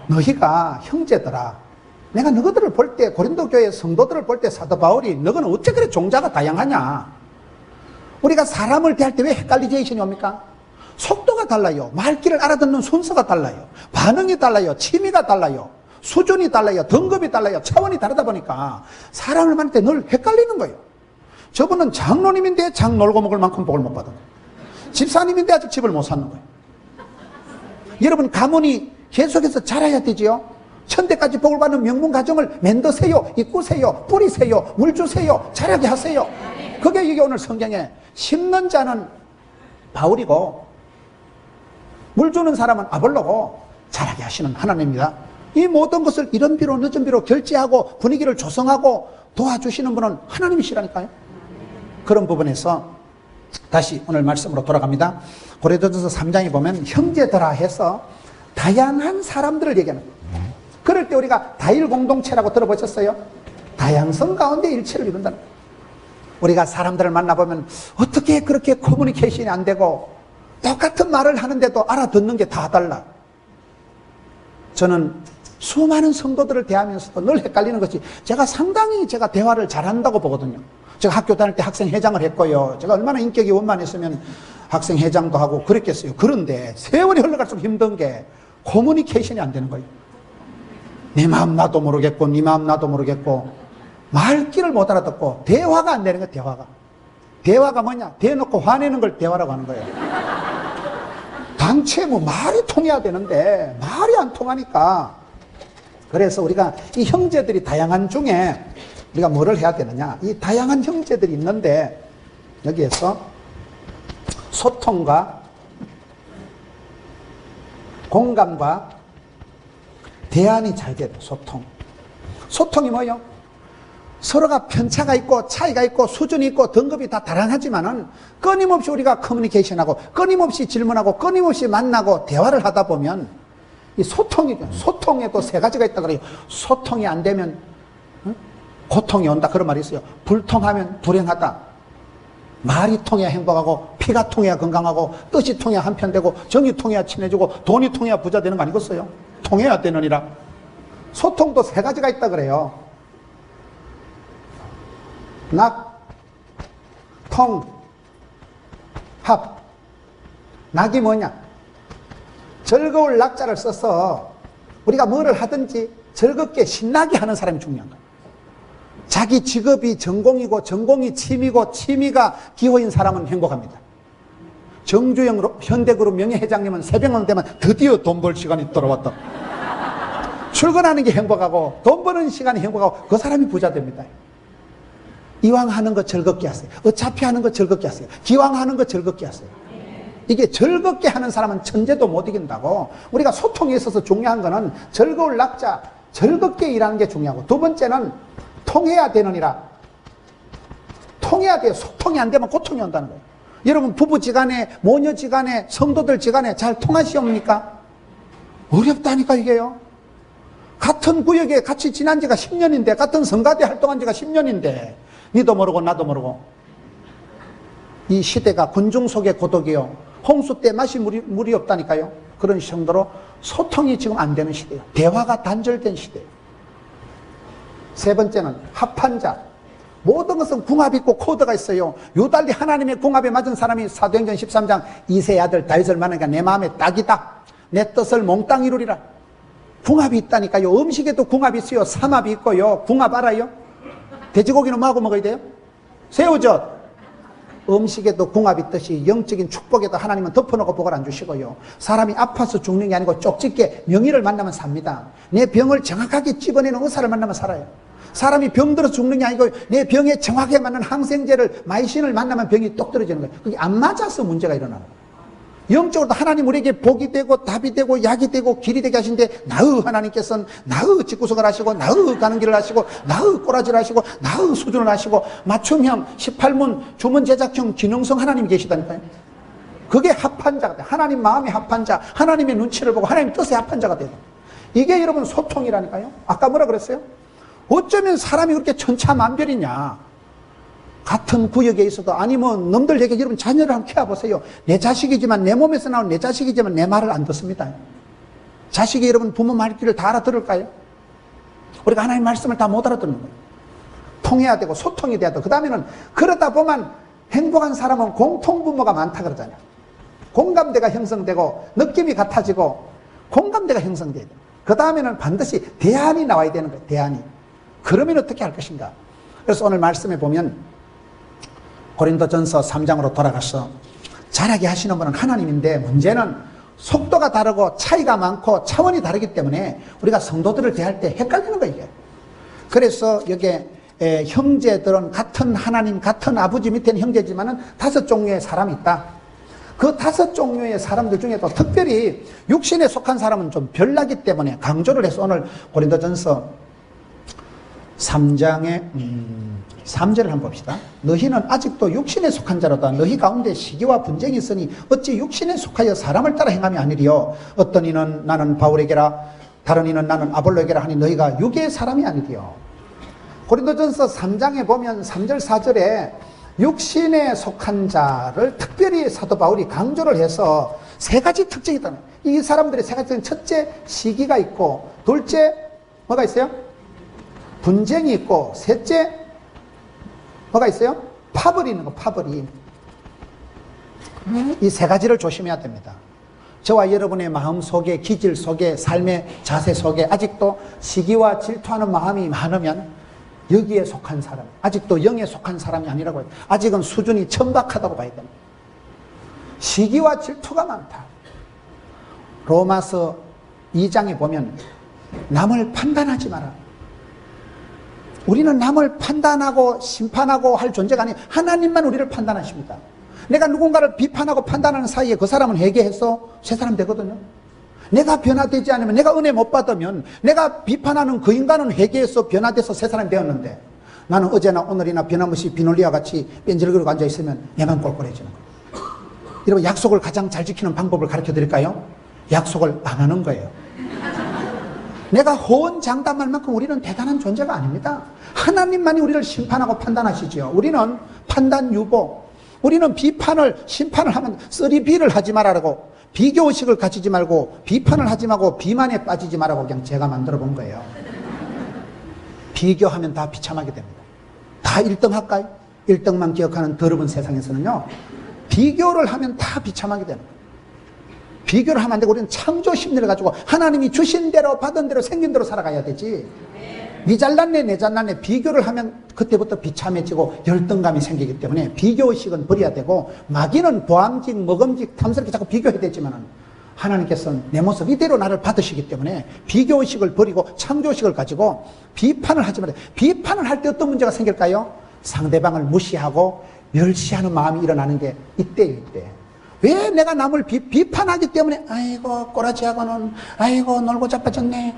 너희가 형제들아, 내가 너희들을 볼 때, 고린도 교회 성도들을 볼 때 사도 바울이 너희는 어째 그래 종자가 다양하냐? 우리가 사람을 대할 때 왜 헷갈리제이션이 옵니까? 속도가 달라요. 말귀를 알아듣는 순서가 달라요. 반응이 달라요. 취미가 달라요. 수준이 달라요. 등급이 달라요. 차원이 다르다 보니까 사람을 만날 때 늘 헷갈리는 거예요. 저분은 장로님인데 장 놀고 먹을 만큼 복을 못 받은 거예요. 집사님인데 아직 집을 못 샀는 거예요. 여러분, 가문이 계속해서 자라야 되지요. 천대까지 복을 받는 명문 가정을 만드세요. 이꾸세요. 뿌리세요. 물 주세요. 자라게 하세요. 그게 이게 오늘 성경에 심는 자는 바울이고 물 주는 사람은 아볼로고 자라게 하시는 하나님입니다. 이 모든 것을 이른 비로 늦은 비로 결제하고 분위기를 조성하고 도와주시는 분은 하나님이시라니까요. 그런 부분에서 다시 오늘 말씀으로 돌아갑니다. 고린도전서 3장에 보면 형제들아 해서 다양한 사람들을 얘기하는 거예요. 그럴 때 우리가 다일 공동체라고 들어보셨어요? 다양성 가운데 일체를 이룬다는 거예요. 우리가 사람들을 만나보면 어떻게 그렇게 커뮤니케이션이 안 되고 똑같은 말을 하는데도 알아듣는 게 다 달라. 저는 수많은 성도들을 대하면서도 늘 헷갈리는 것이 제가 상당히 대화를 잘한다고 보거든요. 제가 학교 다닐 때 학생회장을 했고요. 제가 얼마나 인격이 원만했으면 학생회장도 하고 그랬겠어요. 그런데 세월이 흘러갈수록 힘든 게 커뮤니케이션이 안 되는 거예요. 내 마음 나도 모르겠고 네 마음 나도 모르겠고 말귀를 못 알아듣고 대화가 안 되는 거예요. 대화가 뭐냐? 대놓고 화내는 걸 대화라고 하는 거예요. 당최 뭐 말이 통해야 되는데 말이 안 통하니까. 그래서 우리가 이 형제들이 다양한 중에 우리가 뭐를 해야 되느냐? 이 다양한 형제들이 있는데 여기에서 소통과 공감과 대안이 잘 돼야 돼요. 소통이 뭐예요? 서로가 편차가 있고 차이가 있고 수준이 있고 등급이 다 다양하지만은 끊임없이 우리가 커뮤니케이션하고 끊임없이 질문하고 끊임없이 만나고 대화를 하다 보면 이 소통에도 세 가지가 있다 그래요. 소통이 안 되면 고통이 온다 그런 말이 있어요. 불통하면 불행하다. 말이 통해야 행복하고 피가 통해야 건강하고 뜻이 통해야 한편되고 정이 통해야 친해지고 돈이 통해야 부자 되는 거 아니겠어요? 통해야 되느니라. 소통도 세 가지가 있다 그래요. 낙, 통, 합. 낙이 뭐냐? 즐거울 낙자를 써서 우리가 뭐를 하든지 즐겁게 신나게 하는 사람이 중요한 거예요. 자기 직업이 전공이고 전공이 취미고 취미가 기호인 사람은 행복합니다. 정주영 현대그룹 명예회장님은 새벽만 되면 드디어 돈 벌 시간이 돌아왔다. 출근하는 게 행복하고 돈 버는 시간이 행복하고 그 사람이 부자 됩니다. 이왕 하는 거 즐겁게 하세요. 어차피 하는 거 즐겁게 하세요. 기왕 하는 거 즐겁게 하세요. 이게 즐겁게 하는 사람은 천재도 못 이긴다고. 우리가 소통에 있어서 중요한 거는 즐거울 낙자, 즐겁게 일하는 게 중요하고, 두 번째는 통해야 되느니라. 통해야 돼요. 소통이 안 되면 고통이 온다는 거예요. 여러분 부부지간에, 모녀지간에, 성도들지간에 잘 통하시옵니까? 어렵다니까 이게요. 같은 구역에 같이 지난 지가 10년인데, 같은 성가대 활동한 지가 10년인데 니도 모르고 나도 모르고. 이 시대가 군중 속의 고독이요, 홍수 때 마실 물이 없다니까요. 그런 정도로 소통이 지금 안 되는 시대예요. 대화가 단절된 시대예요. 세 번째는 합한 자. 모든 것은 궁합이 있고 코드가 있어요. 유달리 하나님의 궁합에 맞은 사람이 사도행전 13장 이새의 아들 다윗을 만나니까 내 마음에 딱이다. 내 뜻을 몽땅 이루리라. 궁합이 있다니까요. 음식에도 궁합이 있어요. 삼합이 있고요. 궁합 알아요? 돼지고기는 뭐하고 먹어야 돼요? 새우젓. 음식에도 궁합이 있듯이 영적인 축복에도 하나님은 덮어놓고 복을 안 주시고요. 사람이 아파서 죽는 게 아니고 쪽집게 명의를 만나면 삽니다. 내 병을 정확하게 집어내는 의사를 만나면 살아요. 사람이 병들어서 죽는 게 아니고 내 병에 정확하게 맞는 항생제를, 마이신을 만나면 병이 똑 떨어지는 거예요. 그게 안 맞아서 문제가 일어나는 거예요. 영적으로도 하나님 우리에게 복이 되고 답이 되고 약이 되고 길이 되게 하신데, 나의 하나님께서는 나의 집구석을 하시고 나의 가는 길을 하시고 나의 꼬라지를 하시고 나의 수준을 하시고 맞춤형 18문 주문 제작형 기능성 하나님이 계시다니까요. 그게 합한 자가 돼요. 하나님 마음에 합한 자, 하나님의 눈치를 보고 하나님 뜻에 합한 자가 돼요. 이게 여러분 소통이라니까요. 아까 뭐라 그랬어요? 어쩌면 사람이 그렇게 천차만별이냐. 같은 구역에 있어도, 아니 뭐 놈들 얘기, 여러분 자녀를 한번 키워보세요. 내 자식이지만, 내 몸에서 나온 내 자식이지만 내 말을 안 듣습니다. 자식이 여러분 부모 말귀를 다 알아들을까요? 우리가 하나님 말씀을 다 못 알아듣는 거예요. 통해야 되고 소통이 돼야 되고, 그 다음에는 그러다 보면 행복한 사람은 공통분모가 많다 그러잖아요. 공감대가 형성되고 느낌이 같아지고 공감대가 형성돼야 돼요. 그 다음에는 반드시 대안이 나와야 되는 거예요. 대안이. 그러면 어떻게 할 것인가. 그래서 오늘 말씀에 보면 고린도전서 3장으로 돌아가서 잘하게 하시는 분은 하나님인데, 문제는 속도가 다르고 차이가 많고 차원이 다르기 때문에 우리가 성도들을 대할 때 헷갈리는 거예요, 이게. 그래서 여기에 형제들은 같은 하나님, 같은 아버지 밑에는 형제지만은 5종류의 사람이 있다. 그 5종류의 사람들 중에도 특별히 육신에 속한 사람은 좀 별나기 때문에 강조를 해서 오늘 고린도전서 3장의 3절을 한번 봅시다. 너희는 아직도 육신에 속한 자로다. 너희 가운데 시기와 분쟁이 있으니 어찌 육신에 속하여 사람을 따라 행함이 아니리요. 어떤 이는 나는 바울에게라, 다른 이는 나는 아볼로에게라 하니 너희가 육의 사람이 아니리요. 고린도전서 3장에 보면 3절 4절에 육신에 속한 자를 특별히 사도 바울이 강조를 해서 3가지 특징이 있다는 거예요. 이 사람들의 3가지 특징, 첫째 시기가 있고, 둘째 뭐가 있어요? 분쟁이 있고, 셋째 뭐가 있어요? 파벌이 있는 거, 파벌이. 이 3가지를 조심해야 됩니다. 저와 여러분의 마음 속에, 기질 속에, 삶의 자세 속에 아직도 시기와 질투하는 마음이 많으면 여기에 속한 사람, 아직도 영에 속한 사람이 아니라고 해요. 아직은 수준이 천박하다고 봐야 됩니다. 시기와 질투가 많다. 로마서 2장에 보면 남을 판단하지 마라. 우리는 남을 판단하고 심판하고 할 존재가 아니에요. 하나님만 우리를 판단하십니다. 내가 누군가를 비판하고 판단하는 사이에 그 사람은 회개해서 새 사람 되거든요. 내가 변화되지 않으면, 내가 은혜 못 받으면, 내가 비판하는 그 인간은 회개해서 변화돼서 새 사람이 되었는데, 나는 어제나 오늘이나 변함없이 비놀리와 같이 뺀질거리고 앉아있으면 내만 꼴꼴해지는 거예요. 여러분, 약속을 가장 잘 지키는 방법을 가르쳐 드릴까요? 약속을 안 하는 거예요. 내가 호언장담할 만큼 우리는 대단한 존재가 아닙니다. 하나님만이 우리를 심판하고 판단하시지요. 우리는 판단 유보, 우리는 비판을, 심판을 하면 쓰리비를 하지 말라고, 비교의식을 가지지 말고, 비판을 하지 말고, 비만에 빠지지 말라고 그냥 제가 만들어 본 거예요. 비교하면 다 비참하게 됩니다. 다 1등 할까요? 1등만 기억하는 더러운 세상에서는요, 비교를 하면 다 비참하게 되는 거예요. 비교를 하면 안 되고, 우리는 창조 심리를 가지고 하나님이 주신 대로 받은 대로 생긴 대로 살아가야 되지. 니 잘났네 내 잘났네 비교를 하면 그때부터 비참해지고 열등감이 생기기 때문에 비교의식은 버려야 되고, 마귀는 보암직 먹음직 탐스럽게 자꾸 비교해야 되지만 하나님께서는 내 모습 이대로 나를 받으시기 때문에 비교의식을 버리고 창조의식을 가지고 비판을 하지 말아요. 비판을 할 때 어떤 문제가 생길까요? 상대방을 무시하고 멸시하는 마음이 일어나는 게 이때예요. 이때. 왜 내가 남을 비판하기 때문에 아이고 꼬라지하고는 아이고 놀고 자빠졌네.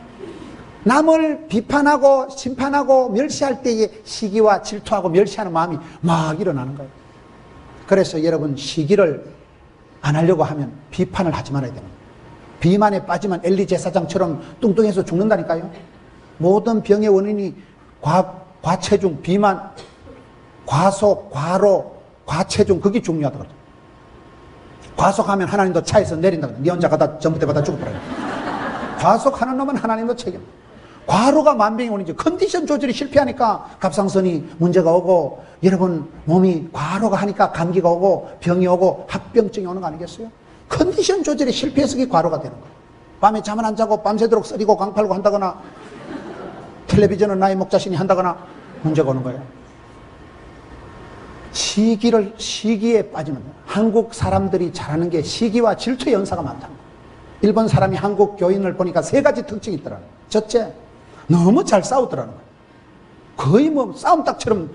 남을 비판하고 심판하고 멸시할 때에 시기와 질투하고 멸시하는 마음이 막 일어나는 거예요. 그래서 여러분, 시기를 안 하려고 하면 비판을 하지 말아야 됩니다. 비만에 빠지면 엘리 제사장처럼 뚱뚱해서 죽는다니까요. 모든 병의 원인이 과체중, 비만, 과속, 과로, 과체중, 그게 중요하다고. 과속하면 하나님도 차에서 내린다. 네 혼자 가다 전부 받아 죽어버려요. 과속하는 놈은 하나님도 책임. 과로가 만병의 원인이죠. 컨디션 조절이 실패하니까 갑상선이 문제가 오고, 여러분 몸이 과로가 하니까 감기가 오고 병이 오고 합병증이 오는 거 아니겠어요? 컨디션 조절이 실패해서 그게 과로가 되는 거예요. 밤에 잠을 안 자고 밤새도록 쓰리고 강팔고 한다거나, 텔레비전은 나의 목자신이 한다거나 문제가 오는 거예요. 시기에 빠지면 한국 사람들이 잘하는 게 시기와 질투의 연사가 많다는 거예요. 일본 사람이 한국 교인을 보니까 3가지 특징이 있더라고요. 첫째, 너무 잘 싸우더라는 거예요. 거의 뭐 싸움닭처럼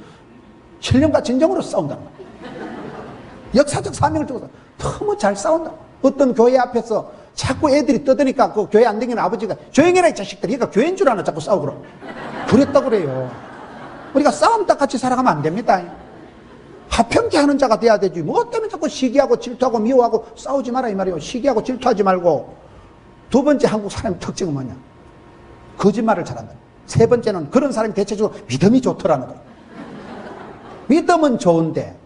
신령과 진정으로 싸운다는 거예요. 역사적 사명을 두고서 너무 잘 싸운다. 어떤 교회 앞에서 자꾸 애들이 떠드니까 그 교회 안 다니는 아버지가 조용해라 이 자식들이. 그러니까 교회인 줄 아나 자꾸 싸우더라. 그랬다고 그래요. 우리가 싸움닭 같이 살아가면 안 됩니다. 화평케 하는 자가 돼야 되지. 뭐 때문에 자꾸 시기하고 질투하고 미워하고 싸우지 마라 이 말이에요. 시기하고 질투하지 말고. 2번째 한국 사람의 특징은 뭐냐? 거짓말을 잘한다. 3번째는 그런 사람이 대체적으로 믿음이 좋더라는 거예요. 믿음은 좋은데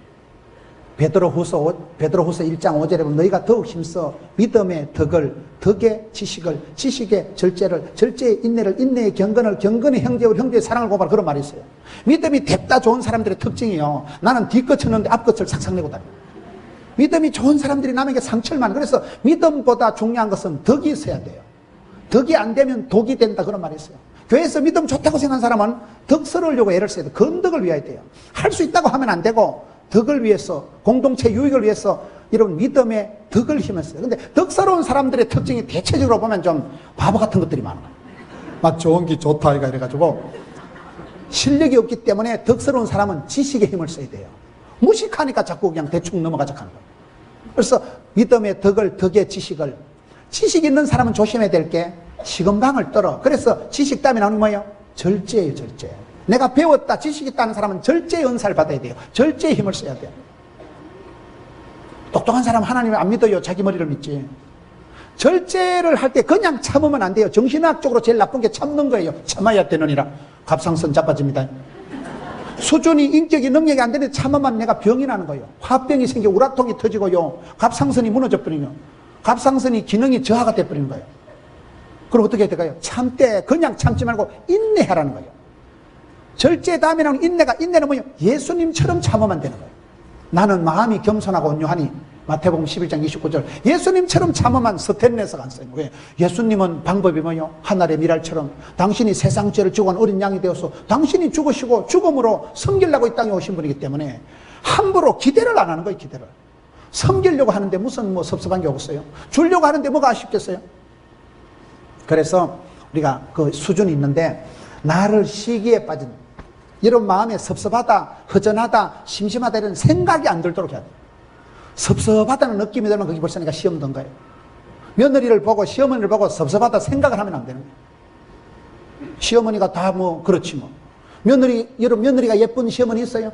베드로후서 1장 5절에 보면 너희가 더욱 힘써 믿음의 덕을, 덕의 지식을, 지식의 절제를, 절제의 인내를, 인내의 경건을, 경건의 형제와 형제의 사랑을 고발하라 그런 말이 있어요. 믿음이 됐다 좋은 사람들의 특징이요. 나는 뒤끝 쳤는데 앞끝을 싹싹 내고 다녀요. 믿음이 좋은 사람들이 남에게 상처를 많이. 그래서 믿음보다 중요한 것은 덕이 있어야 돼요. 덕이 안 되면 독이 된다 그런 말이 있어요. 교회에서 믿음 좋다고 생각한 사람은 덕스러우려고 애를 써야 돼요. 건덕을 위하여 돼요. 할 수 있다고 하면 안 되고 덕을 위해서, 공동체 유익을 위해서 이런 믿음의 덕을 힘을 써요. 근데 덕스러운 사람들의 특징이 대체적으로 보면 좀 바보 같은 것들이 많아요. 막 좋은 기 좋다 이래가지고 실력이 없기 때문에 덕스러운 사람은 지식의 힘을 써야 돼요. 무식하니까 자꾸 그냥 대충 넘어가자 하는 거예요. 그래서 믿음의 덕을, 덕의 지식을, 지식 있는 사람은 조심해야 될 게 시금방을 떨어. 그래서 지식 다음에 나오는 게 뭐예요? 절제예요, 절제. 내가 배웠다, 지식 있다는 사람은 절제의 은사를 받아야 돼요. 절제의 힘을 써야 돼요. 똑똑한 사람은 하나님을 안 믿어요. 자기 머리를 믿지. 절제를 할 때 그냥 참으면 안 돼요. 정신학적으로 제일 나쁜 게 참는 거예요. 참아야 되느니라. 갑상선 자빠집니다. 수준이, 인격이, 능력이 안 되는데 참으면 내가 병이 나는 거예요. 화병이 생겨 우라통이 터지고요. 갑상선이 무너져 버리요. 갑상선이 기능이 저하가 돼버리는 거예요. 그럼 어떻게 해야 될까요? 참되 그냥 참지 말고 인내하라는 거예요. 절제 다음에 나오는 인내는 뭐예요? 예수님처럼 참으면 되는 거예요. 나는 마음이 겸손하고 온유하니 마태복음 11장 29절 예수님처럼 참으면 스테인에서 안 써요. 왜? 예수님은 방법이 뭐예요? 하늘의 미랄처럼 당신이 세상 죄를 지고 간 어린 양이 되어서 당신이 죽으시고 죽음으로 섬기려고 이 땅에 오신 분이기 때문에 함부로 기대를 안 하는 거예요. 기대를. 섬기려고 하는데 무슨 뭐 섭섭한 게 없어요. 주려고 하는데 뭐가 아쉽겠어요? 그래서 우리가 그 수준이 있는데 나를 시기에 빠진 이런 마음에 섭섭하다, 허전하다, 심심하다 이런 생각이 안 들도록 해야 돼요. 섭섭하다는 느낌이 들면 그게 벌써 내가 시험 든 거예요. 며느리를 보고 시어머니를 보고 섭섭하다 생각을 하면 안 되는 거예요. 시어머니가 다 뭐 그렇지 뭐. 여러분 며느리가 예쁜 시어머니 있어요?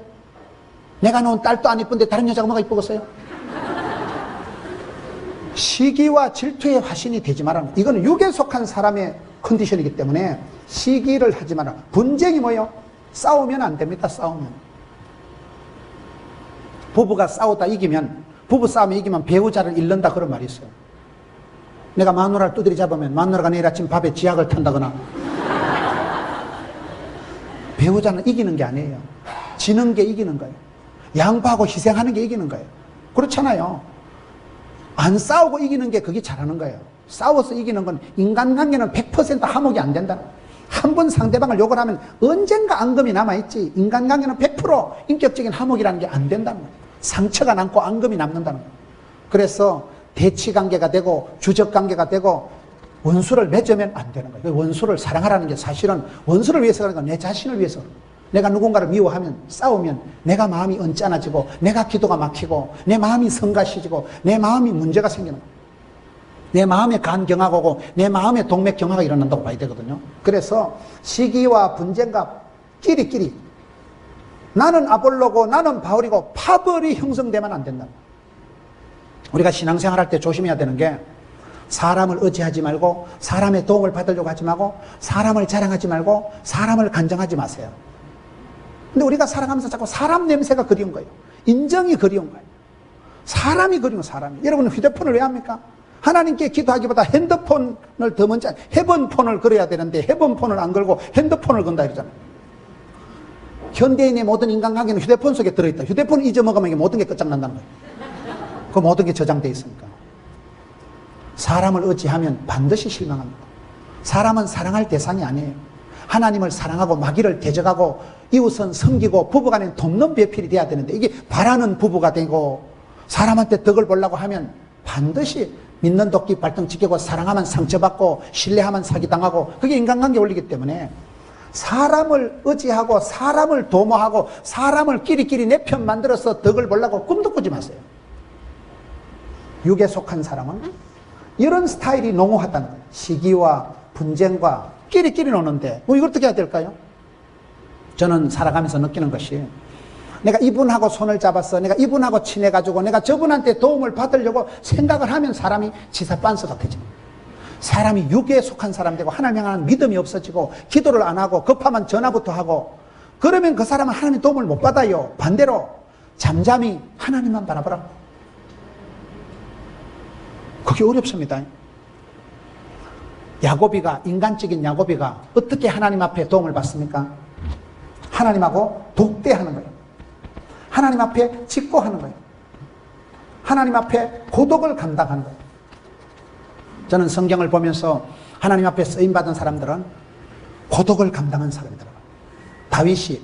내가 놓은 딸도 안 이쁜데 다른 여자가 뭐가 이쁘겠어요? 시기와 질투의 화신이 되지 말라는 거예요. 이거는 육에 속한 사람의 컨디션이기 때문에 시기를 하지 마라. 분쟁이 뭐예요? 싸우면 안 됩니다. 싸우면. 부부가 싸우다 이기면, 부부 싸움에 이기면 배우자를 잃는다 그런 말이 있어요. 내가 마누라를 두드리 잡으면 마누라가 내일 아침 밥에 지약을 탄다거나 배우자는 이기는 게 아니에요. 지는 게 이기는 거예요. 양보하고 희생하는 게 이기는 거예요. 그렇잖아요. 안 싸우고 이기는 게 그게 잘하는 거예요. 싸워서 이기는 건 인간관계는 100% 화목이 안 된다. 한 번 상대방을 욕을 하면 언젠가 앙금이 남아있지. 인간관계는 100% 인격적인 화목이라는 게 안 된다는 거예요. 상처가 남고 앙금이 남는다는 거예요. 그래서 대치관계가 되고 주적관계가 되고 원수를 맺으면 안 되는 거예요. 원수를 사랑하라는 게 사실은 원수를 위해서 그런 건 내 자신을 위해서. 내가 누군가를 미워하면 싸우면 내가 마음이 언짢아지고 내가 기도가 막히고 내 마음이 성가시지고 내 마음이 문제가 생기는 거예요. 내 마음에 간경화가 오고 내 마음에 동맥경화가 일어난다고 봐야 되거든요. 그래서 시기와 분쟁과 끼리끼리 나는 아볼로고 나는 바울이고 파벌이 형성되면 안 된다. 우리가 신앙생활 할 때 조심해야 되는 게 사람을 의지하지 말고 사람의 도움을 받으려고 하지 말고 사람을 자랑하지 말고 사람을 간정하지 마세요. 근데 우리가 살아가면서 자꾸 사람 냄새가 그리운 거예요. 인정이 그리운 거예요. 사람이 그리운 사람이. 여러분 휴대폰을 왜 합니까? 하나님께 기도하기보다 핸드폰을 더 먼저 헤번폰을 걸어야 되는데 헤번폰을 안 걸고 핸드폰을 건다 이러잖아요. 현대인의 모든 인간관계는 휴대폰 속에 들어있다. 휴대폰을 잊어먹으면 이게 모든 게 끝장난다는 거예요. 그 모든 게 저장되어 있으니까. 사람을 의지하면 반드시 실망합니다. 사람은 사랑할 대상이 아니에요. 하나님을 사랑하고 마귀를 대적하고 이웃은 섬기고 부부간에 돕는 배필이 돼야 되는데 이게 바라는 부부가 되고 사람한테 덕을 보려고 하면 반드시 믿는 도끼 발등 지키고 사랑하면 상처받고 신뢰하면 사기당하고 그게 인간관계 원리이기 때문에 사람을 의지하고 사람을 도모하고 사람을 끼리끼리 내 편 만들어서 덕을 보려고 꿈도 꾸지 마세요. 육에 속한 사람은 이런 스타일이 농후하다는 거예요. 시기와 분쟁과 끼리끼리 노는데 뭐 이걸 어떻게 해야 될까요? 저는 살아가면서 느끼는 것이 내가 이분하고 손을 잡았어. 내가 이분하고 친해가지고 내가 저분한테 도움을 받으려고 생각을 하면 사람이 치사빤스가 되죠. 사람이 육에 속한 사람 되고 하나님 향하는 믿음이 없어지고 기도를 안 하고 급하면 전화부터 하고 그러면 그 사람은 하나님의 도움을 못 받아요. 반대로 잠잠히 하나님만 바라보라. 그게 어렵습니다. 야고비가, 인간적인 야고비가 어떻게 하나님 앞에 도움을 받습니까? 하나님하고 독대하는 거예요. 하나님 앞에 직고하는 거예요. 하나님 앞에 고독을 감당하는 거예요. 저는 성경을 보면서 하나님 앞에 쓰임받은 사람들은 고독을 감당한 사람들이에요. 다윗이,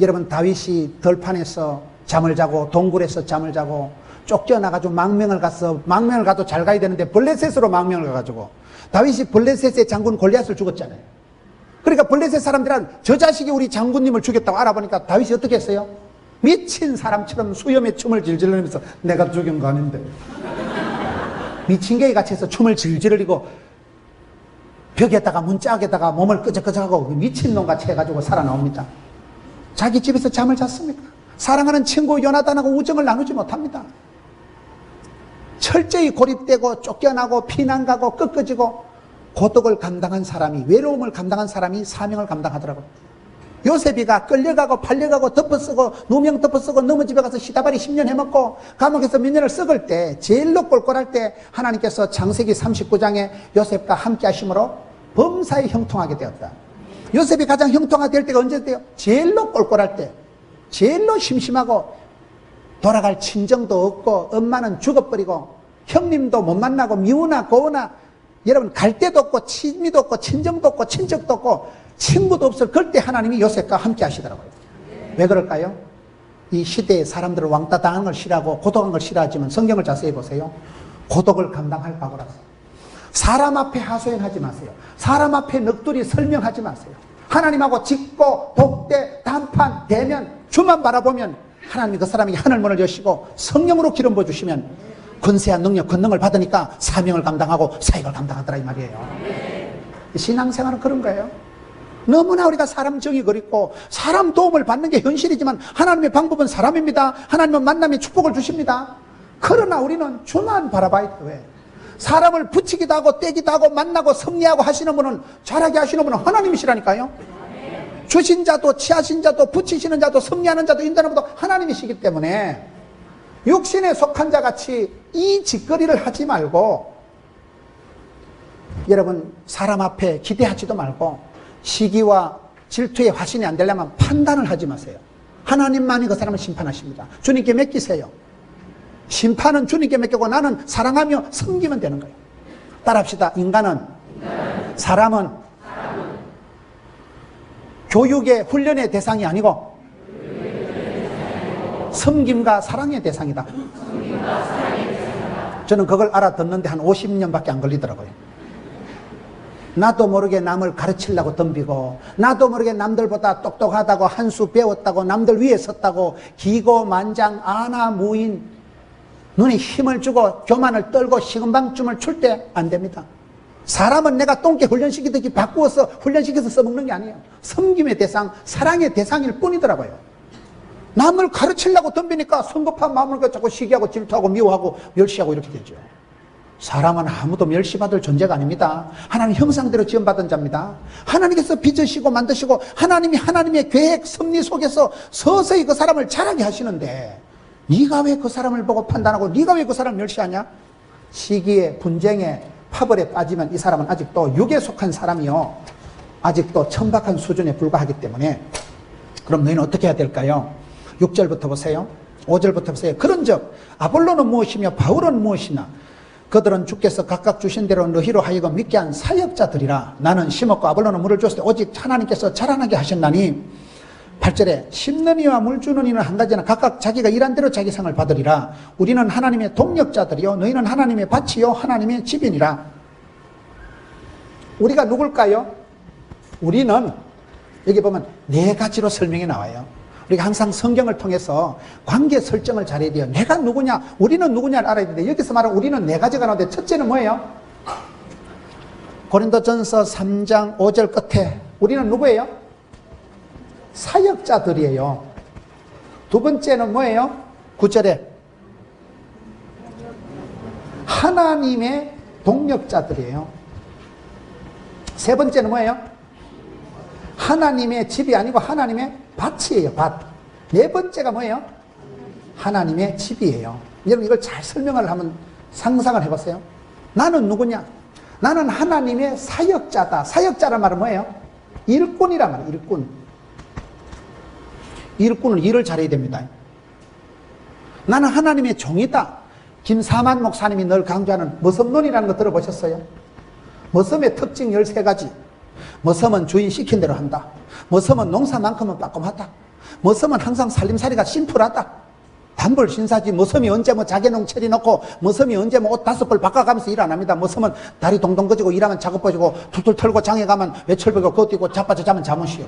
여러분, 다윗이 들판에서 잠을 자고 동굴에서 잠을 자고 쫓겨나가지고 망명을 가도 잘 가야 되는데 블레셋으로 망명을 가가지고 다윗이 블레셋의 장군 골리앗을 죽었잖아요. 그러니까 블레셋 사람들은 저 자식이 우리 장군님을 죽였다고 알아보니까 다윗이 어떻게 했어요? 미친 사람처럼 수염에 춤을 질질 흘리면서 내가 죽인 거 아닌데, 미친 개에 같이 해서 춤을 질질 흘리고 벽에다가 문짝에다가 몸을 끄적끄적하고 미친놈같이 해가지고 살아나옵니다. 자기 집에서 잠을 잤습니까? 사랑하는 친구 요나단하고 우정을 나누지 못합니다. 철저히 고립되고 쫓겨나고 피난가고 꺾어지고 고독을 감당한 사람이, 외로움을 감당한 사람이 사명을 감당하더라고요. 요셉이가 끌려가고 팔려가고 덮어쓰고 누명 덮어쓰고 너무 집에 가서 시다발이 10년 해먹고 감옥에서 몇 년을 썩을 때, 제일로 꼴꼴할 때 하나님께서 창세기 39장에 요셉과 함께 하심으로 범사에 형통하게 되었다. 요셉이 가장 형통하게 될 때가 언제 돼요? 제일로 꼴꼴할 때, 제일로 심심하고 돌아갈 친정도 없고 엄마는 죽어버리고 형님도 못 만나고 미우나 고우나 여러분 갈 데도 없고 친미도 없고 친정도 없고 친척도 없고 친구도 없을 그럴 때 하나님이 요셉과 함께 하시더라고요. 왜 그럴까요? 이 시대의 사람들을 왕따 당하는 걸 싫어하고 고독한 걸 싫어하지만 성경을 자세히 보세요. 고독을 감당할 각오라서. 사람 앞에 하소연하지 마세요. 사람 앞에 넋두리 설명하지 마세요. 하나님하고 직고 독대 단판 대면 주만 바라보면 하나님이 그 사람에게 하늘문을 여시고 성령으로 기름 부어주시면 권세한 능력 권능을 받으니까 사명을 감당하고 사역을 감당하더라 이 말이에요. 신앙생활은 그런 거예요. 너무나 우리가 사람 정이 그립고 사람 도움을 받는 게 현실이지만 하나님의 방법은 사람입니다. 하나님은 만남의 축복을 주십니다. 그러나 우리는 주만 바라봐야 돼요. 왜? 사람을 붙이기도 하고 떼기도 하고 만나고 섭리하고 하시는 분은, 잘하게 하시는 분은 하나님이시라니까요. 주신 자도 취하신 자도 붙이시는 자도 섭리하는 자도 인도하는 자도 하나님이시기 때문에 육신에 속한 자같이 이 짓거리를 하지 말고, 여러분 사람 앞에 기대하지도 말고 시기와 질투의 화신이 안 되려면 판단을 하지 마세요. 하나님만이 그 사람을 심판하십니다. 주님께 맡기세요. 심판은 주님께 맡기고 나는 사랑하며 섬기면 되는 거예요. 따라합시다. 인간은, 사람은 교육의 훈련의 대상이 아니고 섬김과 사랑의 대상이다. 저는 그걸 알아듣는데 한 50년밖에 안 걸리더라고요. 나도 모르게 남을 가르치려고 덤비고, 나도 모르게 남들보다 똑똑하다고 한 수 배웠다고 남들 위에 섰다고 기고만장 아나무인 눈에 힘을 주고 교만을 떨고 식은방춤을 출 때 안 됩니다. 사람은 내가 똥개 훈련시키듯이 바꾸어서 훈련시켜서 써먹는 게 아니에요. 섬김의 대상, 사랑의 대상일 뿐이더라고요. 남을 가르치려고 덤비니까 성급한 마음을 자꾸 시기하고 질투하고 미워하고 멸시하고 이렇게 되죠. 사람은 아무도 멸시받을 존재가 아닙니다. 하나님 형상대로 지음받은 자입니다. 하나님께서 빚으시고 만드시고 하나님이 하나님의 계획 섭리 속에서 서서히 그 사람을 자라게 하시는데, 네가 왜 그 사람을 보고 판단하고 네가 왜 그 사람을 멸시하냐? 시기에 분쟁에 파벌에 빠지면 이 사람은 아직도 육에 속한 사람이요, 아직도 천박한 수준에 불과하기 때문에. 그럼 너희는 어떻게 해야 될까요? 6절부터 보세요. 5절부터 보세요. 그런즉 아볼로는 무엇이며 바울은 무엇이나 그들은 주께서 각각 주신 대로 너희로 하여금 믿게 한 사역자들이라. 나는 심었고 아볼로는 물을 줬을 때 오직 하나님께서 자라나게 하셨나니. 8절에 심는 이와 물 주는 이는 한 가지나 각각 자기가 일한 대로 자기 상을 받으리라. 우리는 하나님의 동력자들이요 너희는 하나님의 밭이요 하나님의 집이니라. 우리가 누굴까요? 우리는 여기 보면 네 가지로 설명이 나와요. 우리가 항상 성경을 통해서 관계 설정을 잘해야 돼요. 내가 누구냐, 우리는 누구냐를 알아야 되는데 여기서 말하는 우리는 네 가지가 나오는데 첫째는 뭐예요? 고린도전서 3장 5절 끝에 우리는 누구예요? 사역자들이에요. 두 번째는 뭐예요? 9절에 하나님의 동력자들이에요. 세 번째는 뭐예요? 하나님의 집이 아니고 하나님의 밭이에요. 밭. 네 번째가 뭐예요? 하나님의 집이에요. 여러분 이걸 잘 설명을 한번 상상을 해보세요. 나는 누구냐? 나는 하나님의 사역자다. 사역자란 말은 뭐예요? 일꾼이란 말이에요. 일꾼. 일꾼은 일을 잘해야 됩니다. 나는 하나님의 종이다. 김사만 목사님이 늘 강조하는 머슴론이라는 거 들어보셨어요? 머슴의 특징 13가지. 머슴은 주인 시킨 대로 한다. 머슴은 농사만큼은 빠꼼하다. 머슴은 항상 살림살이가 심플하다. 단벌 신사지. 머슴이 언제 뭐 자개농 처리 놓고, 머슴이 언제 뭐 옷 5벌 바꿔가면서 일 안 합니다. 머슴은 다리 동동 거지고 일하면 작업 보지고 툴툴 털고 장에 가면 외철벽에 걷뛰고 자빠져 자면 잠옷이요.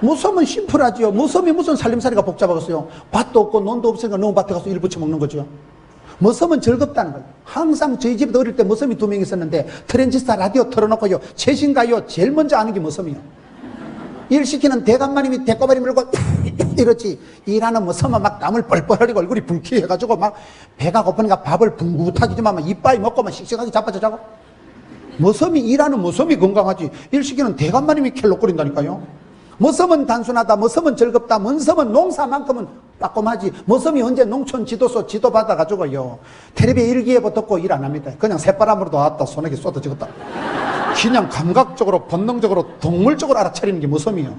머슴은 심플하지요. 머슴이 무슨 살림살이가 복잡하겠어요. 밭도 없고 논도 없으니까 너무 밭에 가서 일 붙여 먹는 거죠. 머슴은 즐겁다는 거예요. 항상 저희 집에도 어릴 때 머슴이 2명 있었는데 트랜지스타 라디오 틀어놓고요. 최신가요 제일 먼저 아는 게 머슴이요. 일 시키는 대감마님이 대꼬바리 물고 이러지. 일하는 머슴은 막 땀을 뻘뻘 흘리고 얼굴이 붉히해가지고 막 배가 고프니까 밥을 붕긋하기지만 막 이빨이 먹고만 씩씩하게 자빠져 자고. 머슴이 일하는 머슴이 건강하지. 일 시키는 대감마님이 켈록거린다니까요. 머슴은 단순하다. 머슴은 즐겁다. 머슴은 농사만큼은 빠꼼하지. 머슴이 언제 농촌 지도소 지도 받아가지고요. 텔레비 일기예보 듣고 일 안 합니다. 그냥 새바람으로 나왔다 소나기 쏟아지겠다. 그냥 감각적으로 본능적으로 동물적으로 알아차리는 게 머슴이요.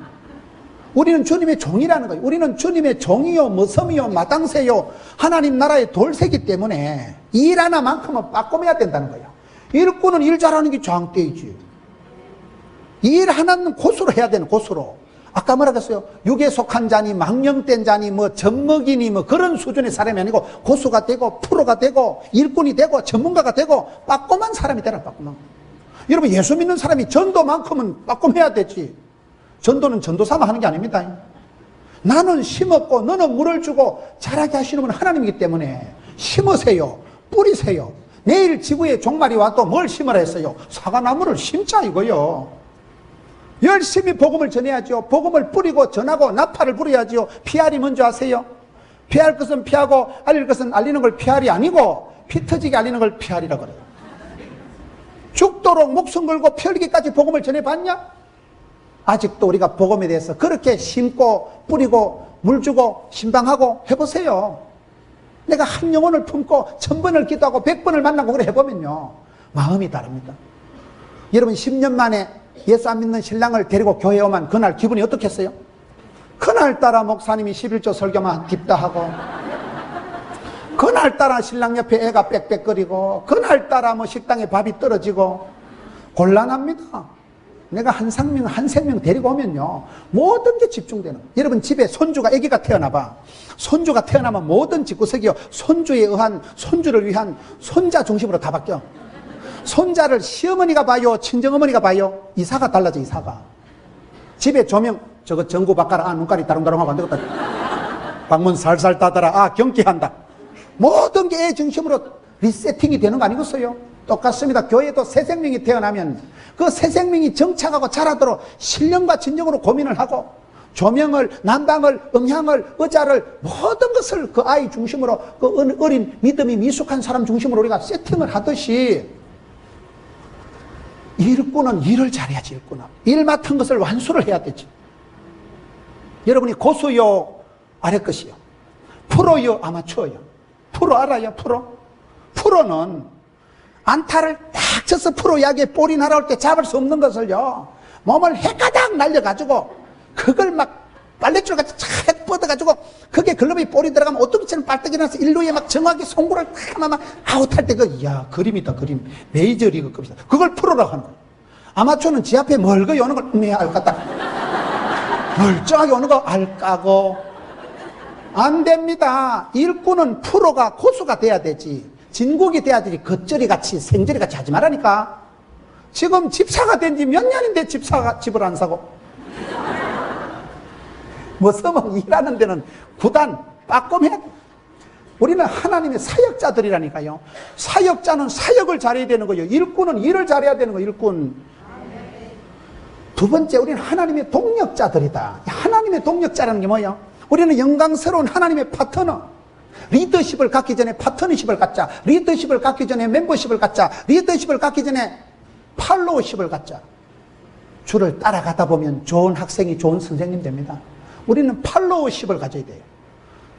우리는 주님의 종이라는 거예요. 우리는 주님의 종이요, 머슴이요, 마당새요, 하나님 나라의 돌새기 때문에 일 하나만큼은 빠꼼해야 된다는 거예요. 일꾼은 일 잘하는 게 장대이지. 일 하나는 고수로 해야 되는 고수로. 아까 뭐라 그랬어요? 육에 속한 자니 망령된 자니 뭐 젖먹이니 뭐 그런 수준의 사람이 아니고 고수가 되고 프로가 되고 일꾼이 되고 전문가가 되고 빠꼼한 사람이 되라. 빠꼼한. 여러분 예수 믿는 사람이 전도만큼은 빠꼼해야 되지. 전도는 전도사만 하는 게 아닙니다. 나는 심었고 너는 물을 주고 자라게 하시는 분은 하나님이기 때문에 심으세요. 뿌리세요. 내일 지구에 종말이 와도 뭘 심으라 했어요? 사과나무를 심자 이거요. 열심히 복음을 전해야죠. 복음을 뿌리고 전하고 나팔을 부려야죠. PR이 뭔지 아세요? 피할 것은 피하고 알릴 것은 알리는 걸 PR이 아니고 피 터지게 알리는 걸 PR이라고 그래요. 죽도록 목숨 걸고 펴기까지 복음을 전해봤냐? 아직도 우리가 복음에 대해서 그렇게 심고 뿌리고 물 주고 신방하고 해보세요. 내가 한 영혼을 품고 1000번을 기도하고 100번을 만나고 그래 해보면요. 마음이 다릅니다. 여러분 10년 만에 예수 안 믿는 신랑을 데리고 교회에 오면 그날 기분이 어떻겠어요? 그날따라 목사님이 11조 설교만 딥다하고 그날따라 신랑 옆에 애가 빽빽거리고 그날따라 뭐 식당에 밥이 떨어지고 곤란합니다. 내가 한 생명 데리고 오면요 모든 게 집중되는 거예요. 여러분 집에 손주가 아기가 태어나봐. 손주가 태어나면 모든 집구석이요 손주에 의한 손주를 위한 손자 중심으로 다 바뀌어. 손자를 시어머니가 봐요 친정어머니가 봐요. 이사가 달라져. 이사가 집에 조명 저거 전구 바꿔라. 아 눈깔이 다롱다롱하고 안 되겠다. 방문 살살 닫아라. 아 경계한다. 모든 게 애 중심으로 리세팅이 되는 거 아니겠어요? 똑같습니다. 교회도 새 생명이 태어나면 그 새 생명이 정착하고 자라도록 신령과 진정으로 고민을 하고 조명을, 난방을, 음향을, 의자를 모든 것을 그 아이 중심으로 그 어린 믿음이 미숙한 사람 중심으로 우리가 세팅을 하듯이 일꾼은 일을 잘해야지. 일꾼은 일 맡은 것을 완수를 해야 되지. 여러분이 고수요 아래 것이요 프로요 아마추어요. 프로 알아요? 프로는 안타를 딱 쳐서 프로야구에 볼이 날아올 때 잡을 수 없는 것을요 몸을 해가닥 날려가지고 그걸 막 빨래줄 같이 착 뻗어가지고 그게 글러브에 볼이 들어가면 오뚜기처럼 빨떡이 나서 일루에 막 정확히 송구를 막 아웃할 때 이야 그림이다 그림. 메이저리그급이다. 그걸 프로라고 하는 거예요. 아마추어는 지 앞에 멀거이 오는 걸 알까딱 멀쩡하게 오는 거 알까고 안 됩니다. 일꾼은 프로가 고수가 돼야 되지. 진국이 돼야 되지. 겉절이 같이 생절이 같이 하지 말라니까. 지금 집사가 된 지 몇 년인데 집을 안 사고. 머슴은 일하는 데는 구단 빠꼼해야 돼. 우리는 하나님의 사역자들이라니까요. 사역자는 사역을 잘해야 되는 거예요. 일꾼은 일을 잘해야 되는 거예요. 일꾼. 두 번째, 우리는 하나님의 동력자들이다. 하나님의 동력자라는 게 뭐예요? 우리는 영광스러운 하나님의 파트너. 리더십을 갖기 전에 파트너십을 갖자. 리더십을 갖기 전에 멤버십을 갖자. 리더십을 갖기 전에 팔로우십을 갖자. 주를 따라가다 보면 좋은 학생이 좋은 선생님 됩니다. 우리는 팔로워십을 가져야 돼요.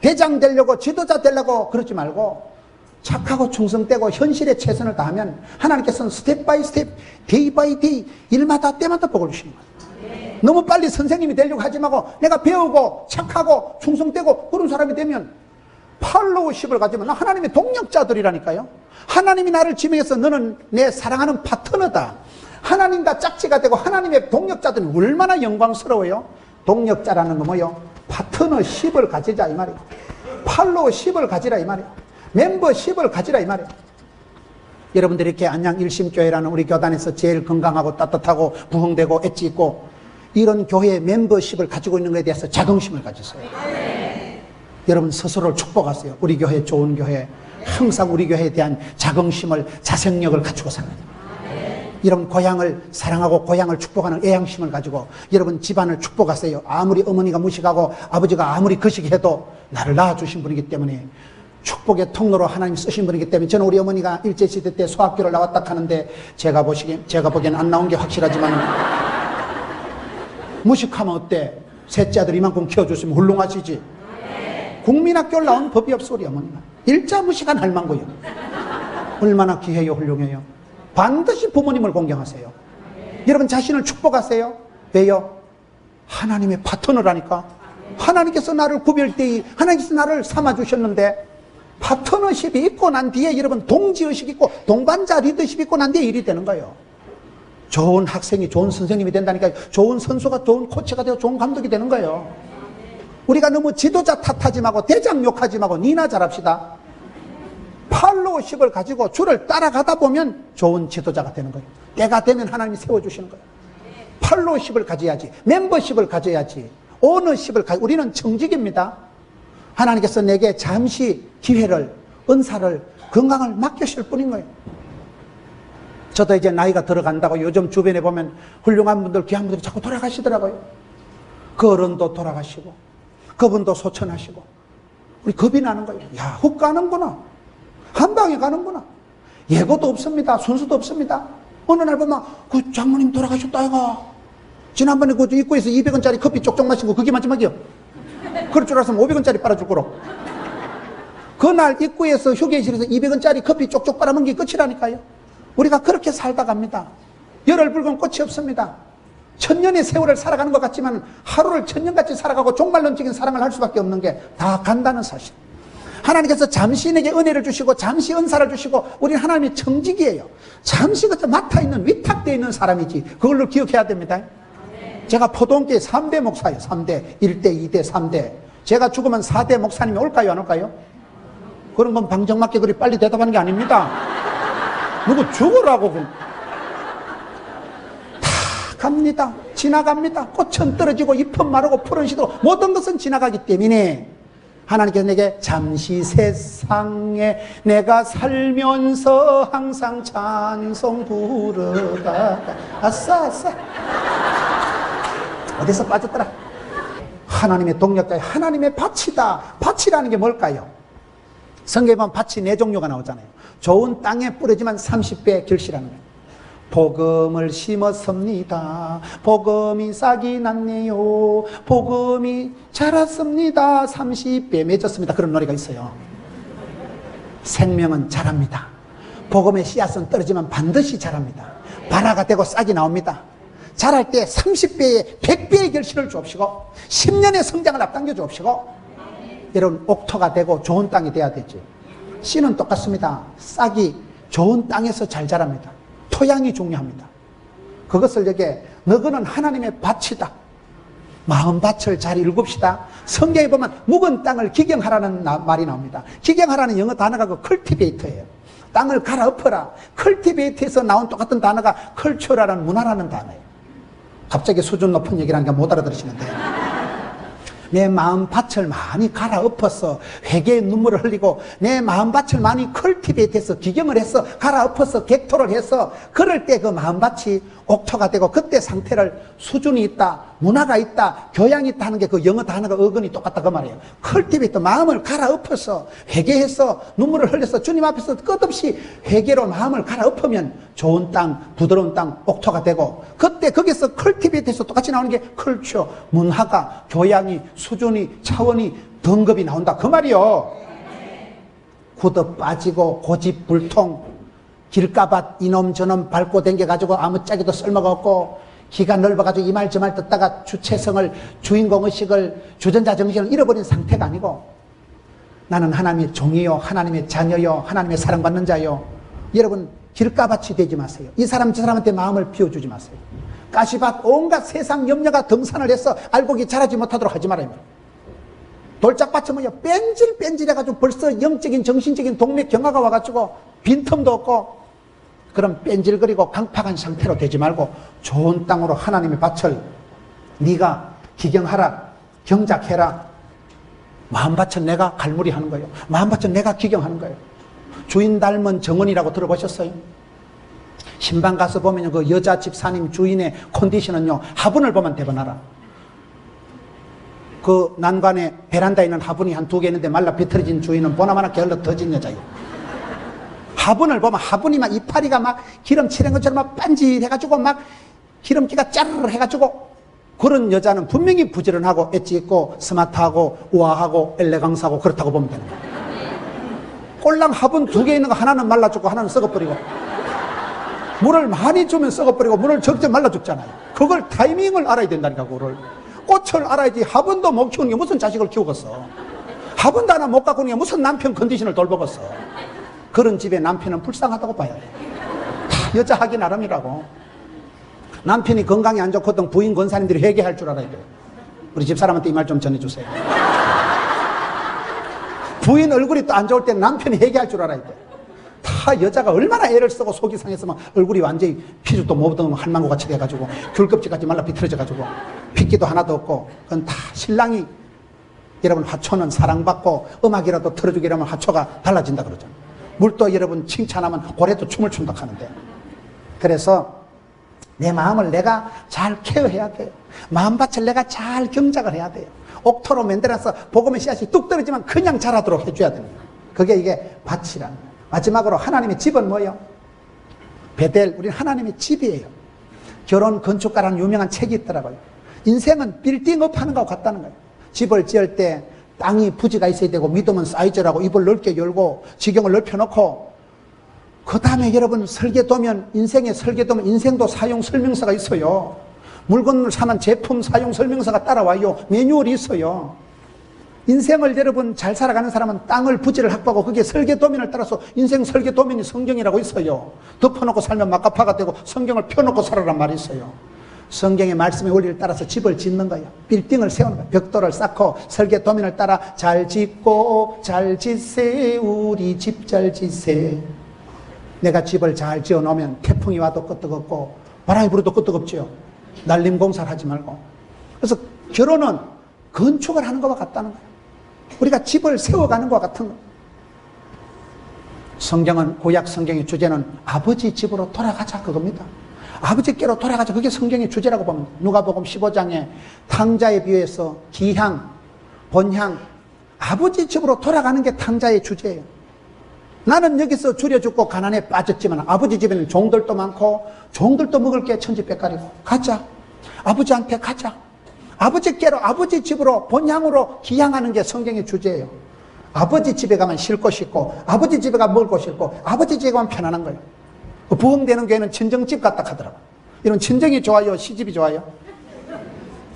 대장 되려고, 지도자 되려고 그러지 말고 착하고 충성되고 현실에 최선을 다하면 하나님께서는 스텝 바이 스텝, 데이 바이 데이, 일마다 때마다 복을 주시는 거예요. 너무 빨리 선생님이 되려고 하지 말고 내가 배우고 착하고 충성되고 그런 사람이 되면 팔로워십을 가지면 하나님의 동력자들이라니까요. 하나님이 나를 지명해서 너는 내 사랑하는 파트너다. 하나님과 짝지가 되고 하나님의 동력자들은 얼마나 영광스러워요. 동력자라는 건 뭐요? 파트너십을 가지자 이 말이에요. 팔로워십을 가지라 이 말이에요. 멤버십을 가지라 이 말이에요. 여러분들이 이렇게 안양 일심교회라는 우리 교단에서 제일 건강하고 따뜻하고 부흥되고 엣지 있고 이런 교회의 멤버십을 가지고 있는 것에 대해서 자긍심을 가지세요. 여러분 스스로를 축복하세요. 우리 교회 좋은 교회, 항상 우리 교회에 대한 자긍심을, 자생력을 갖추고 살아야 돼요. 이런 고향을 사랑하고 고향을 축복하는 애향심을 가지고 여러분 집안을 축복하세요. 아무리 어머니가 무식하고 아버지가 아무리 거시기해도 나를 낳아주신 분이기 때문에 축복의 통로로 하나님 쓰신 분이기 때문에 저는 우리 어머니가 일제시대 때 소학교를 나왔다 하는데 제가 보기엔 안 나온 게 확실하지만 무식하면 어때? 셋째 아들 이만큼 키워줬으면 훌륭하시지. 국민학교를 나온 법이 없어 우리 어머니가. 일자무식한 할망구요. 얼마나 귀해요, 훌륭해요. 반드시 부모님을 공경하세요. 여러분 자신을 축복하세요. 왜요? 하나님의 파트너라니까. 하나님께서 나를 구별되이 하나님께서 나를 삼아주셨는데 파트너십이 있고 난 뒤에 여러분 동지의식 있고 동반자 리더십 있고 난 뒤에 일이 되는 거예요. 좋은 학생이 좋은 선생님이 된다니까. 좋은 선수가 좋은 코치가 되고 좋은 감독이 되는 거예요. 우리가 너무 지도자 탓하지 말고 대장 욕하지 말고 니나 잘합시다. 팔로워십을 가지고 주를 따라가다 보면 좋은 지도자가 되는 거예요. 때가 되면 하나님이 세워주시는 거예요. 팔로워십을 가져야지. 멤버십을 가져야지. 오너십을 가져. 우리는 정직입니다. 하나님께서 내게 잠시 기회를, 은사를, 건강을 맡기실 뿐인 거예요. 저도 이제 나이가 들어간다고 요즘 주변에 보면 훌륭한 분들, 귀한 분들이 자꾸 돌아가시더라고요. 그 어른도 돌아가시고 그분도 소천하시고 우리 겁이 나는 거예요. 야, 훅 가는구나. 한 방에 가는구나. 예고도 없습니다. 순서도 없습니다. 어느 날 보면 그 장모님 돌아가셨다 이가. 지난번에 그 입구에서 200원짜리 커피 쪽쪽 마신 거 그게 마지막이요. 그럴 줄 알았으면 500원짜리 빨아줄 거로. 그날 입구에서 휴게실에서 200원짜리 커피 쪽쪽 빨아먹은 게 끝이라니까요. 우리가 그렇게 살다 갑니다. 열흘 붉은 꽃이 없습니다. 천년의 세월을 살아가는 것 같지만 하루를 천년같이 살아가고 종말론적인 사랑을 할 수밖에 없는 게 다 간다는 사실. 하나님께서 잠시 내게 은혜를 주시고 잠시 은사를 주시고 우리는 하나님의 청직이에요. 잠시 그저 맡아있는 위탁되어 있는 사람이지 그걸로 기억해야 됩니다. 제가 포동교회 3대 목사예요. 3대 1대 2대 3대. 제가 죽으면 4대 목사님이 올까요 안 올까요? 그런 건 방정맞게 그리 빨리 대답하는 게 아닙니다. 누구 죽으라고 다 갑니다. 지나갑니다. 꽃은 떨어지고 잎은 마르고 푸른 시도 모든 것은 지나가기 때문에 하나님께서 내게 잠시 세상에 내가 살면서 항상 찬송 부르다. 아싸 아싸. 어디서 빠졌더라? 하나님의 동력자, 하나님의 밭이다. 밭이라는 게 뭘까요? 성경에 보면 밭이 4종류가 나오잖아요. 좋은 땅에 뿌려지만 30배 결실하는 거예요. 복음을 심었습니다. 복음이 싹이 났네요. 복음이 자랐습니다. 30배 맺었습니다. 그런 노래가 있어요. 생명은 자랍니다. 복음의 씨앗은 떨어지면 반드시 자랍니다. 발화가 되고 싹이 나옵니다. 자랄 때 30배의 100배의 결실을 주옵시고 10년의 성장을 앞당겨 주옵시고 이런 옥토가 되고 좋은 땅이 돼야 되지. 씨는 똑같습니다. 싹이 좋은 땅에서 잘 자랍니다. 토양이 중요합니다. 그것을 여기에 너그는 하나님의 밭이다. 마음밭을 잘 읽읍시다. 성경에 보면 묵은 땅을 기경하라는 말이 나옵니다. 기경하라는 영어 단어가 그 컬티베이터예요. 땅을 갈아엎어라. 컬티베이터에서 나온 똑같은 단어가 컬처라는 문화라는 단어예요. 갑자기 수준 높은 얘기를 하니까 못 알아들으시는데 내 마음밭을 많이 갈아엎어서 회개의 눈물을 흘리고 내 마음밭을 많이 컬티베이트해서 기경을 해서 갈아엎어서 객토를 해서 그럴 때 그 마음밭이 옥토가 되고 그때 상태를 수준이 있다, 문화가 있다, 교양이 있다 하는 게 그 영어 단어가 어근이 똑같다 그 말이에요. 컬티베이터, 마음을 갈아엎어서 회개해서 눈물을 흘려서 주님 앞에서 끝없이 회개로 마음을 갈아엎으면 좋은 땅, 부드러운 땅, 옥토가 되고, 그때 거기서 컬티베이터에서 똑같이 나오는 게 컬처, 문화가, 교양이, 수준이, 차원이, 등급이 나온다 그 말이요. 굳어 빠지고 고집불통, 길가밭 이놈 저놈 밟고 댕겨가지고 아무짝에도 쓸모가 없고, 기가 넓어가지고 이 말 저 말 듣다가 주체성을, 주인공의식을, 주전자 정신을 잃어버린 상태가 아니고, 나는 하나님의 종이요, 하나님의 자녀요, 하나님의 사랑받는 자요. 여러분, 길가밭이 되지 마세요. 이 사람 저 사람한테 마음을 비워주지 마세요. 가시밭 온갖 세상 염려가 등산을 해서 알곡이 자라지 못하도록 하지 말아요. 돌짝밭은 뭐야, 뺀질뺀질해가지고 벌써 영적인 정신적인 동맥 경화가 와가지고 빈틈도 없고, 그런 뺀질거리고 강팍한 상태로 되지 말고 좋은 땅으로 하나님의 밭을 네가 기경하라, 경작해라. 마음밭은 내가 갈무리 하는 거예요. 마음밭은 내가 기경하는 거예요. 주인 닮은 정원이라고 들어보셨어요? 신방 가서 보면 그 여자 집사님 주인의 컨디션은요, 화분을 보면 대변하라. 그 난관에 베란다에 있는 화분이 한 2개 있는데 말라 비틀어진 주인은 보나마나 게을러 터진 여자예요. 화분을 보면 화분이 막 이파리가 막 기름 칠한 것처럼 막 반질해가지고 막 기름기가 짜르르 해가지고, 그런 여자는 분명히 부지런하고 엣지 있고 스마트하고 우아하고 엘레강스하고 그렇다고 보면 되는 거예요. 꼴랑 화분 2개 있는 거 하나는 말라 죽고 하나는 썩어버리고, 물을 많이 주면 썩어버리고 물을 적게 말라 죽잖아요. 그걸 타이밍을 알아야 된다니까. 그걸 꽃을 알아야지. 화분도 못 키우는 게 무슨 자식을 키우겠어. 화분도 하나 못 갖고 있는 게 무슨 남편 컨디션을 돌보겠어. 그런 집에 남편은 불쌍하다고 봐야 돼. 다 여자 하기 나름이라고. 남편이 건강이 안 좋거든 부인 권사님들이 회개할 줄 알아야 돼. 우리 집사람한테 이 말 좀 전해주세요. 부인 얼굴이 또 안 좋을 때 남편이 회개할 줄 알아야 돼. 다 여자가 얼마나 애를 쓰고 속이 상해서 얼굴이 완전히 피죽도 못 얻으면 할망구 같이 돼가지고 귤껍질까지 말라 비틀어져가지고 핏기도 하나도 없고, 그건 다 신랑이, 여러분 화초는 사랑받고 음악이라도 틀어주게 하면 화초가 달라진다 그러잖아요. 물도 여러분 칭찬하면 고래도 춤을 춘다 하는데, 그래서 내 마음을 내가 잘 케어해야 돼요. 마음밭을 내가 잘 경작을 해야 돼요. 옥토로 만들어서 복음의 씨앗이 뚝 떨어지면 그냥 자라도록 해줘야 됩니다. 그게 이게 밭이라는 거예요. 마지막으로 하나님의 집은 뭐예요? 베델, 우리는 하나님의 집이에요. 결혼 건축가라는 유명한 책이 있더라고요. 인생은 빌딩업 하는 것과 같다는 거예요. 집을 지을 때 땅이 부지가 있어야 되고 믿음은 사이즈라고 입을 넓게 열고 지경을 넓혀놓고, 그 다음에 여러분 설계도면, 인생의 설계도면 인생도 사용 설명서가 있어요. 물건을 사면 제품 사용 설명서가 따라와요. 매뉴얼이 있어요. 인생을 여러분 잘 살아가는 사람은 땅을 부지를 확보하고 그게 설계도면을 따라서 인생 설계도면이 성경이라고 있어요. 덮어놓고 살면 막가파가 되고 성경을 펴놓고 살아란 말이 있어요. 성경의 말씀의 원리를 따라서 집을 짓는 거예요. 빌딩을 세우는 거예요. 벽돌을 쌓고 설계도면을 따라 잘 짓고 잘 짓세, 우리 집 잘 짓세. 내가 집을 잘 지어 놓으면 태풍이 와도 끄떡없고 바람이 불어도 끄떡없지요. 날림 공사를 하지 말고. 그래서 결혼은 건축을 하는 것과 같다는 거예요. 우리가 집을 세워가는 것과 같은 거예요. 성경은, 구약 성경의 주제는 아버지 집으로 돌아가자 그겁니다. 아버지께로 돌아가자. 그게 성경의 주제라고 보면, 누가복음 15장에 탕자에 비유해서 기향, 본향, 아버지 집으로 돌아가는 게 탕자의 주제예요. 나는 여기서 줄여 죽고 가난에 빠졌지만 아버지 집에는 종들도 많고 종들도 먹을 게 천지백갈이고, 가자. 아버지한테 가자. 아버지께로, 아버지 집으로, 본향으로 기향하는 게 성경의 주제예요. 아버지 집에 가면 쉴 곳이 있고, 아버지 집에 가면 먹을 곳이 있고, 아버지 집에 가면 편안한 거예요. 부흥되는 교회는 친정집 같다 하더라고. 이런 친정이 좋아요, 시집이 좋아요?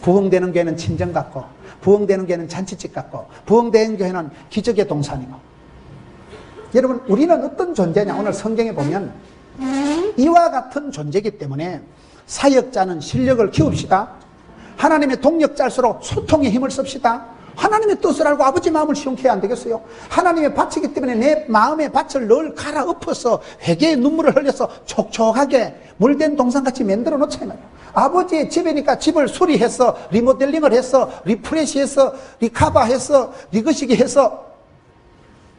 부흥되는 교회는 친정 같고, 부흥되는 교회는 잔치집 같고, 부흥되는 교회는 기적의 동산이고. 여러분, 우리는 어떤 존재냐? 오늘 성경에 보면 이와 같은 존재이기 때문에 사역자는 실력을 키웁시다. 하나님의 동력자일수록 소통에 힘을 씁시다. 하나님의 뜻을 알고 아버지 마음을 시원케 안 되겠어요? 하나님의 밭이기 때문에 내 마음의 밭을 늘 갈아엎어서 회개의 눈물을 흘려서 촉촉하게 물된 동산같이 만들어 놓자 이 말이에요. 아버지의 집이니까 집을 수리해서 리모델링을 해서 리프레시해서 리카바해서 리거시기 해서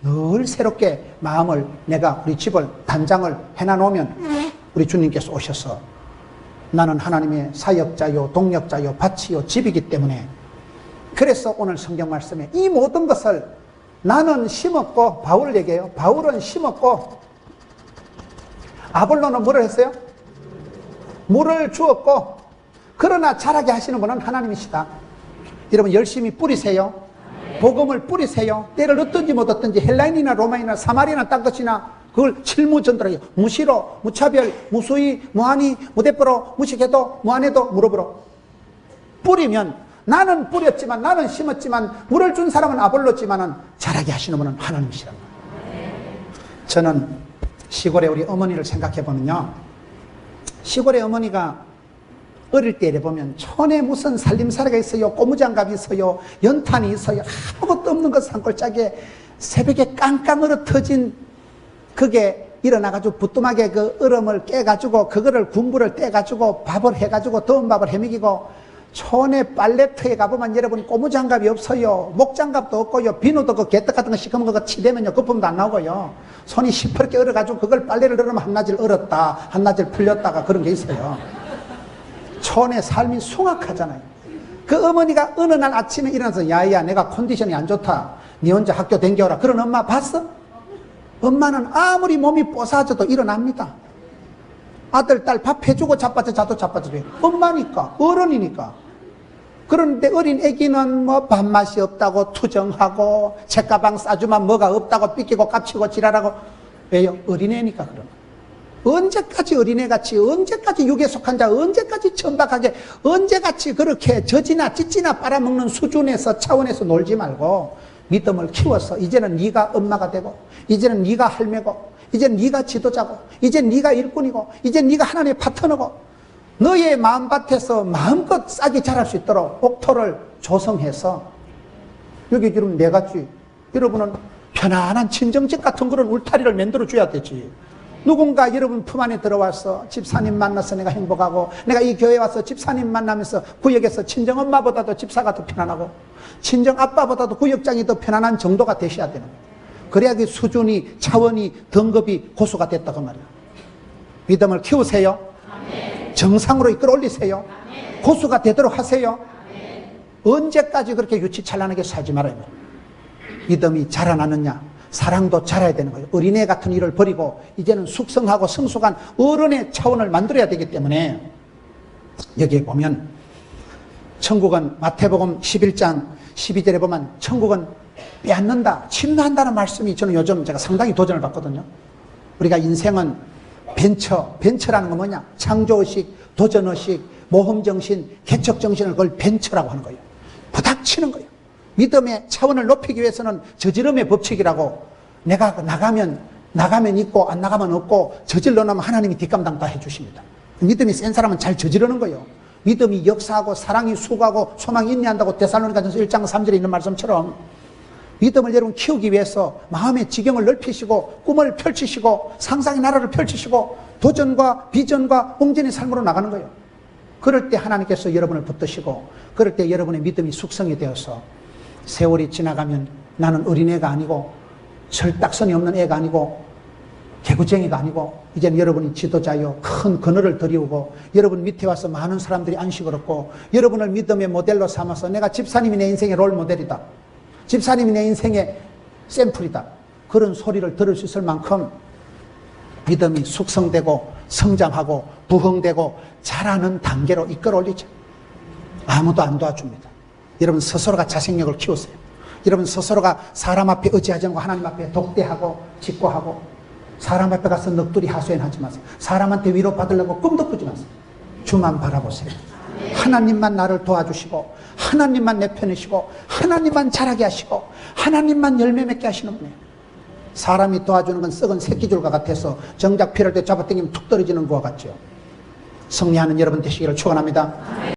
늘 새롭게 마음을, 내가 우리 집을 단장을 해놔놓으면 우리 주님께서 오셔서 나는 하나님의 사역자요, 동역자요, 밭이요, 집이기 때문에. 그래서 오늘 성경 말씀에 이 모든 것을 나는 심었고, 바울 얘기해요. 바울은 심었고, 아볼로는 뭐를 했어요? 물을 주었고, 그러나 자라게 하시는 분은 하나님이시다. 여러분 열심히 뿌리세요. 복음을 뿌리세요. 때를 얻든지 못 얻든지 헬라인이나 로마인이나 사마리아나 딴 것이나 그걸 칠무전도라요. 무시로, 무차별, 무수히, 무한히, 무대뽀로, 무식해도, 무한해도, 무릎으로. 뿌리면 나는 뿌렸지만, 나는 심었지만, 물을 준 사람은 아볼로지만은 자라게 하시는 분은 하나님이시란 말이에요. 저는 시골의 우리 어머니를 생각해 보면요, 시골의 어머니가 어릴 때 이래 보면 촌에 무슨 살림살이가 있어요, 고무장갑이 있어요, 연탄이 있어요, 아무것도 없는 것 산골짜기에 새벽에 깡깡 얼어 터진 그게 일어나가지고 부뚜막에 그 얼음을 깨가지고 그거를 군부를 떼가지고 밥을 해가지고 더운 밥을 해먹이고, 촌에 빨래터에 가보면 여러분 고무장갑이 없어요, 목장갑도 없고요, 비누도 그 개떡 같은 거 시커먼 거 치대면요 거품도 안 나오고요, 손이 시퍼렇게 얼어가지고 그걸 빨래를 넣으면 한낮을 얼었다 한낮을 풀렸다가 그런 게 있어요. 촌의 삶이 숭악하잖아요. 그 어머니가 어느 날 아침에 일어나서 야야 내가 컨디션이 안 좋다, 니 혼자 학교 댕겨오라, 그런 엄마 봤어? 엄마는 아무리 몸이 뽀사져도 일어납니다. 아들 딸 밥 해주고 자빠져 자도 자빠져요. 엄마니까, 어른이니까. 그런데 어린 애기는 뭐 밥맛이 없다고 투정하고 책가방 싸주면 뭐가 없다고 삐끼고 깝치고 지랄하고. 왜요? 어린애니까 그러는. 언제까지 어린애같이, 언제까지 육에 속한 자, 언제까지 천박하게, 언제같이 그렇게 젖이나 찌찌나 빨아먹는 수준에서 차원에서 놀지 말고 믿음을 키워서 이제는 네가 엄마가 되고, 이제는 네가 할매고, 이제는 네가 지도자고, 이제는 네가 일꾼이고, 이제는 네가 하나님의 파트너고, 너의 마음밭에서 마음껏 싹이 자랄 수 있도록 옥토를 조성해서, 여기 지금 내같이 여러분은 편안한 친정집 같은 그런 울타리를 만들어 줘야 되지. 누군가 여러분 품 안에 들어와서 집사님 만나서 내가 행복하고, 내가 이 교회에 와서 집사님 만나면서 구역에서 친정엄마보다도 집사가 더 편안하고 친정아빠보다도 구역장이 더 편안한 정도가 되셔야 되는 거예요. 그래야 그 수준이, 차원이, 등급이 고수가 됐다고 말이에요. 믿음을 키우세요. 아멘. 정상으로 이끌어 올리세요. 아멘. 고수가 되도록 하세요. 아멘. 언제까지 그렇게 유치찬란하게 살지 말아요. 믿음이 자라나느냐, 사랑도 자라야 되는 거예요. 어린애 같은 일을 버리고 이제는 숙성하고 성숙한 어른의 차원을 만들어야 되기 때문에, 여기에 보면 천국은 마태복음 11장 12절에 보면 천국은 빼앗는다, 침노한다는 말씀이 저는 요즘 제가 상당히 도전을 받거든요. 우리가 인생은 벤처라는 건 뭐냐? 창조의식, 도전의식, 모험정신, 개척정신을 그걸 벤처라고 하는 거예요. 부닥치는 거예요. 믿음의 차원을 높이기 위해서는 저지름의 법칙이라고, 내가 나가면 있고 안 나가면 없고, 저질러 놓으면 하나님이 뒷감당 다 해주십니다. 믿음이 센 사람은 잘 저지르는 거예요. 믿음이 역사하고 사랑이 수고하고 소망이 인내한다고 데살로니가전서 1장 3절에 있는 말씀처럼, 믿음을 여러분 키우기 위해서 마음의 지경을 넓히시고 꿈을 펼치시고 상상의 나라를 펼치시고 도전과 비전과 웅진의 삶으로 나가는 거예요. 그럴 때 하나님께서 여러분을 붙드시고, 그럴 때 여러분의 믿음이 숙성이 되어서 세월이 지나가면 나는 어린애가 아니고 철딱선이 없는 애가 아니고 개구쟁이가 아니고, 이제는 여러분이 지도자요 큰 그늘을 들이우고, 여러분 밑에 와서 많은 사람들이 안식을 얻고, 여러분을 믿음의 모델로 삼아서 내가 집사님이 내 인생의 롤 모델이다, 집사님이 내 인생의 샘플이다, 그런 소리를 들을 수 있을 만큼 믿음이 숙성되고 성장하고 부흥되고 자라는 단계로 이끌어 올리죠. 아무도 안 도와줍니다. 여러분 스스로가 자생력을 키우세요. 여러분 스스로가 사람 앞에 의지하지 않고 하나님 앞에 독대하고 직고하고, 사람 앞에 가서 넋두리 하소연하지 마세요. 사람한테 위로받으려고 꿈도 꾸지 마세요. 주만 바라보세요. 하나님만 나를 도와주시고, 하나님만 내 편이시고, 하나님만 자라게 하시고, 하나님만 열매 맺게 하시는 분이에요. 사람이 도와주는 건 썩은 새끼줄과 같아서 정작 필요할 때 잡아당기면 툭 떨어지는 것과 같죠. 승리하는 여러분 되시기를 축원합니다.